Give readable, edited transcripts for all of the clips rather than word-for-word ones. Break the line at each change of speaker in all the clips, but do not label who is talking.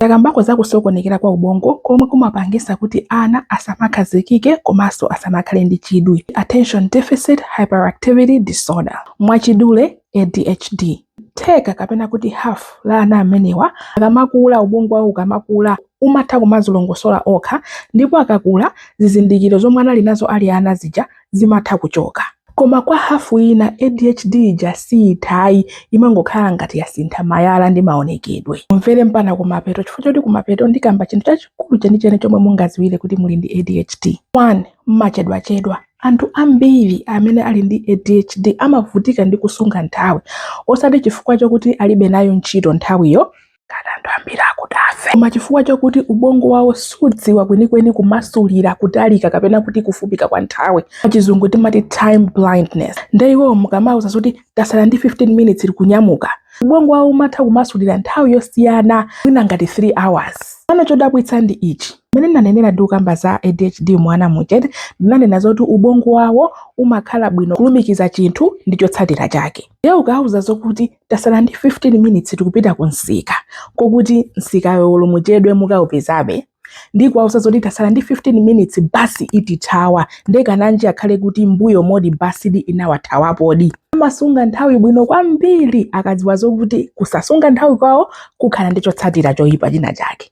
Takambako za kusokonekera kwa ubongo komwe kumapangisa kuti ana asamakhazikike komanso asamakhale ndi chidwi. Attention Deficit Hyperactivity Disorder, mwachidule ADHD. Theka kapena kuti half la ana amenewa akamakula ubongo wawo ukamakula umatha kumazilongosola okha, ndipo akakula zizindikiro zomwe anali nazo ali ana zija zimatha kuchoka. Koma kwa hafu ina ADHD ija sithayi, imangokhala ngati yasintha mayala ndi maonekedwe. Mvere mpana kumapeto chifukwa choti kumapeto ndikamba chinthu chachikulu chenicheni chomwe mungaziwire kuti muli ndi ADHD. 1. Mmachedwachedwa. Anthu ambiri amene ali ndi ADHD amavutika ndi kusunga nthawi, osati chifukwa chokuti alibe nayo ntchito nthawiyo, kana anthu ambiri akudafe, koma chifukwa chokuti ubongo wawo sudziwa kwenikweni kumasulira kutalika kapena kuti kufupika kwa nthawi. Pachizungu timati time blindness. Ndeiwo mukamauza kuti tasala ndi 15 minutes kunyamuka, ubongo wawo umatha kumasulira nthawi yosiyana mwina ngati 3 hours. Pano chodabwitsa ndi ichi. Mene nanenera ndi kukamba za ADHD mwana muchete, ndinanena zoti ubongo wawo umakhala bwino kulumikiza chinthu ndi chotsatira chake. Leo ukauza zokuti tasala ndi 15 minutes tikupita kunsika, kokuti nsikayo muchedwe mukaupezabe, ndi kuauza zoti tasala ndi 15 minutes basi itithawa, ndekananji akhale kuti mbuyo modi basi di inawathawapodi. Amasunga nthawi bwino kwambiri akadziwa zokuti kusasunga nthawi kwawo kukhala ndi chotsatira choyipa china chake.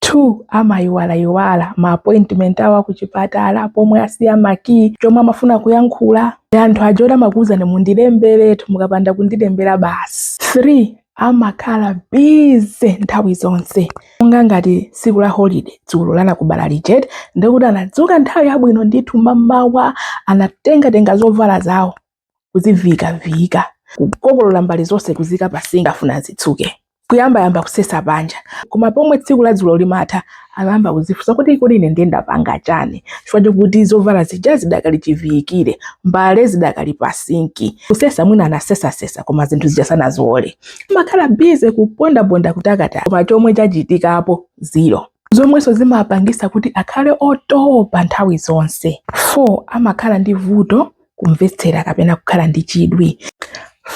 2. Amayiwala ma appointment awa kuchipatala pomwe asiya maki chomwe amafuna kuyankhula. Anthu ajoda makuzani mundilemberetu mukapanda kundilembera basi. 3. Amakhala busy nthawi zonse. Monga ngati siku la holiday dzulo lana kubala lijeti, ndikuti anadzuka nthawi yabwino ndithu mamawa, anatenga zovala zawo kuzivika, kukokolola mbali zonse kuzika pasinga afuna zitsuke. Kuyamba kusesa banja. Koma pomwe tsiku la dzulo limatha, ayamba kuzifunsa kuti kodi ine ndenda panga chani. Chifukwa chokuti zovala zija zidakali chivikire, mbale zidakali pasinki. Kusesa mwina anasesa koma zinthu zija sanaziole. Amakhala busy kuponda kutakata, koma chomwe chachitikapo 0. Zomweso zimapangisa kuti akhale otopa nthawi zonse. 4. Amakhala ndi vuto kumvetsera kapena kukhala ndi chidwi.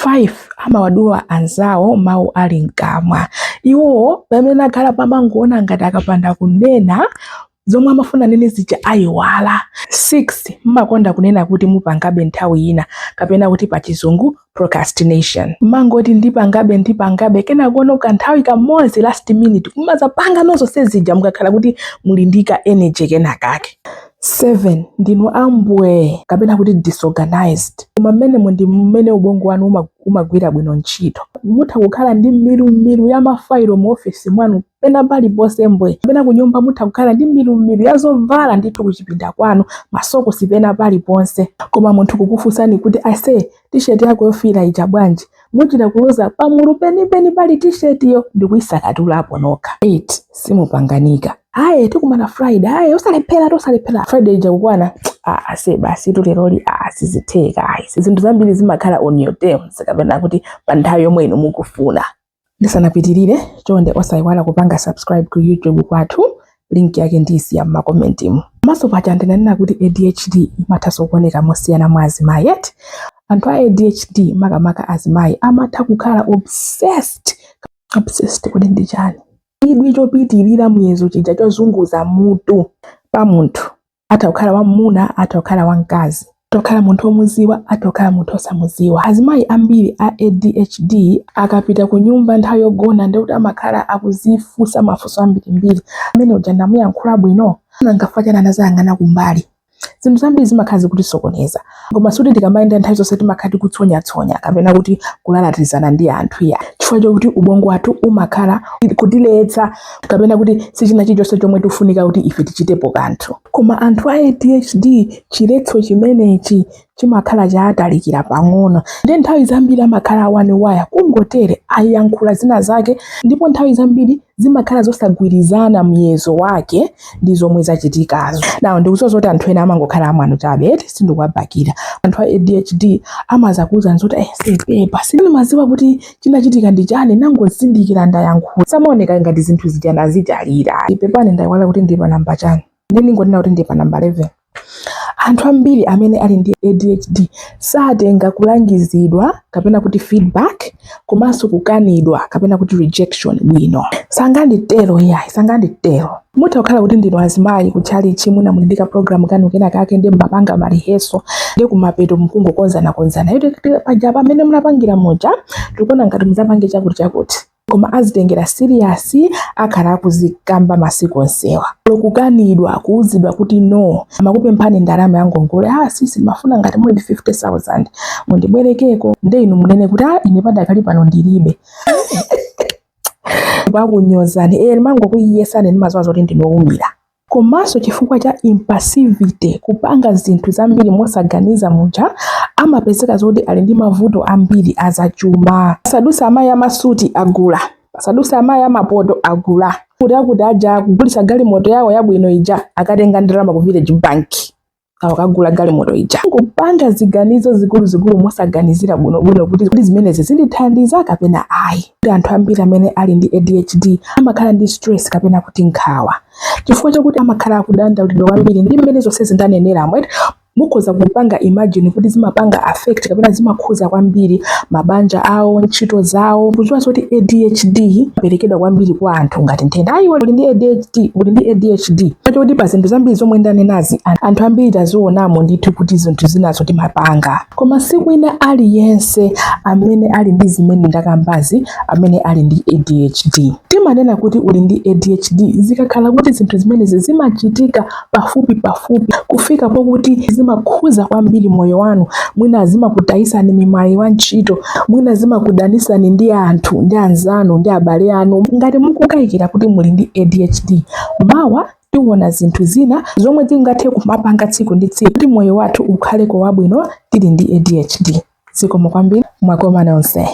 5. Amawaduwa anzawo mawu ali mkamwa. Iwo pamene akhala pamangoona ngati akapanda kunena zomwe amafuna nene zija ayiwala. 6. Mmakonda kunena kuti mupangabe nthawi ina kapena kuti pachizungu procrastination. Mangoti ndipangabe kena kuona kanthawi kamodzi last minute kumazapanga nozonse zija mukakhala kuti muli ndi ka energy kena kake. 7. Ndinu ambwe kapena kuti disorganized. Koma mmene ubongo wanu umagwira bwino ntchito. Mutha kukhala ndi miru ya mafailo mu office mwanu pena pali ponse mbwe. Kapena kunyumba mutha kukhala ndi miru ya zovala ndithu kuchipinda kwanu, masoko sipena pali ponse. Koma munthu kukufunsani kuti ase t-shirt yako yofira ija bwanji, muchita kuloza pamulu penipeni pali t-shirt yo ndikuyisakatulapo nokha. 8. Simupanganika. Aye tikumana Friday, usalephera Friday ija kukwana, ase basi tuleloli sizitheka. Zinthu zambiri zimakhala on your terms kapena kuti pa nthawi yomwe inu mukufuna. Ndisanapitirire chonde osayiwala kupanga subscribe ku YouTube kwathu, link yake ndisiya m'makomentimu. Maso pacha ndinanena kuti ADHD imatha kuoneka mosiyana mwa azimayi. Anthu a ADHD makamaka azimayi amatha kukhala obsessed kuti ndi chani. Chidwi chopitirira muyezo chija chozunguza mutu pa munthu. Atha kukhala wamuna, atha kukhala wamkazi, atha kukhala munthu omuziwa, atha kukhala munthu osamuziwa. Azimayi ambiri a ADHD akapita ku nyumba nthawi yogona ndikuti amakhala akuzifunsa mafunso ambirimbiri. Amene uja ndamuyankhula bwino angafatana nazayang'ana kumbali. Zinthu zambiri zimakhala kutisokoneza. Koma suti tikamayenda nthawi zonse timakhala kutsonya kapena kuti kulalatizana ndi anthu ya. Chifukwa chokuti ubongo wathu umakhala kutiletsa kapena kuti sichina chilichonse chomwe tifunika kuti ife tichitepo kanthu. Koma anthu a ADHD chiletso chimenechi chimakhala chatalikira pang'ono. Ndi nthawi zambiri amakhala waniwaya kungotere ayankhula zina zake, ndipo nthawi zambiri zimakhala zosagwirizana muyezo wake ndi zomwe zachitikazo. Nawo ndikudziwa zoti anthu ena amangokhala amwano chabe, sindikuwabakira. Anthu a ADHD amazakuza nzoti sepepa sindimaziwa kuti chinachitika ndi chani, nangozindikira ndayankhula. Samaoneka ngati zinthu zijanazichalira. Ipepani ndayiwala kuti ndi pa namba chani. Ndingodena kuti ndi pa namba 11. Anthu ambiri amene ali ndi ADHD satenga kulangizidwa kapena kuti feedback komanso kukanidwa kapena kuti rejection bwino. Sanganditero yayi, sanganditero. Mutha kukhala kuti ndino azimayi kuchali chimuna mulindika program kanu kena kake ndi mapanga maliheso ndi kumapeto mkungokonzana yote pajapa amene munapangira moja tikona ngati muzapange chakuti koma azitengera serious akhala kuzikamba masiku onsewa. Lokukanidwa kuuzidwa kuti no amakupe mphani ndalama yangongole sisi mafuna ngati muli 50,000 mundibwerekeko nde inu munene kuti ine padakali pano ndilibe. Bakunyozani mango kuyiyesane ndi mazwazo kuti ndinoumira. Komanso chifukwa cha impassivity kupanga zinthu zambiri mosaganiza muja amapezeka zoti ali ndi mavuto ambiri azachuma. Sadusa amayi amasuti agula, sadusa amayi amapoto agula. Kuti aja kugulisa galimoto yawo yabwino ija akatenga ndalama ku village bank akagula galimoto ija. Kupanga ziganizo zikulu mosaganizira bwino kuti zimenezi zindithandiza kapena ayi. Anthu ambiri amene ali ndi ADHD amakhala ndi stress kapena kuti nkhawa. Chifukwa chakuti amakhala akudandaulidwa kwambiri ndi mmene zonse zindanenera amwe mukhoza kupanga imagine kuti zimapanga affect kapena zimakhuza kwambiri mabanja awo, ntchito zawo. Kuziwa kuti ADHD aperekedwa kwambiri kwa anthu ngati nthenda ayi uli ndi ADHD kuti pa zinthu zambiri zomwe ndanenazi anthu ambiri tazionamo ndithu kuti zinthu zinazo timapanga. Koma siku ina aliyense amene ali ndi zimene ndakambazi amene ali ndi ADHD timanena kuti uli ndi ADHD zikakhala kuti zinthu zimene zimachitika pafupi kufika pokuti zimakhuza kwambiri moyo wanu, mwina zimakutayisani mimayi wa ntchito, mwina zimakudanisani ndi anthu, ndi anzanu, ndi abale anu. Ngati mukukayikira kuti muli ndi ADHD mawa tiwona zinthu zina zomwe tingathe kumapanga tsiku ndi tsiku kuti moyo wathu ukhaleko wabwino tili ndi ADHD. Zikomo kwambiri mwakoma nonse.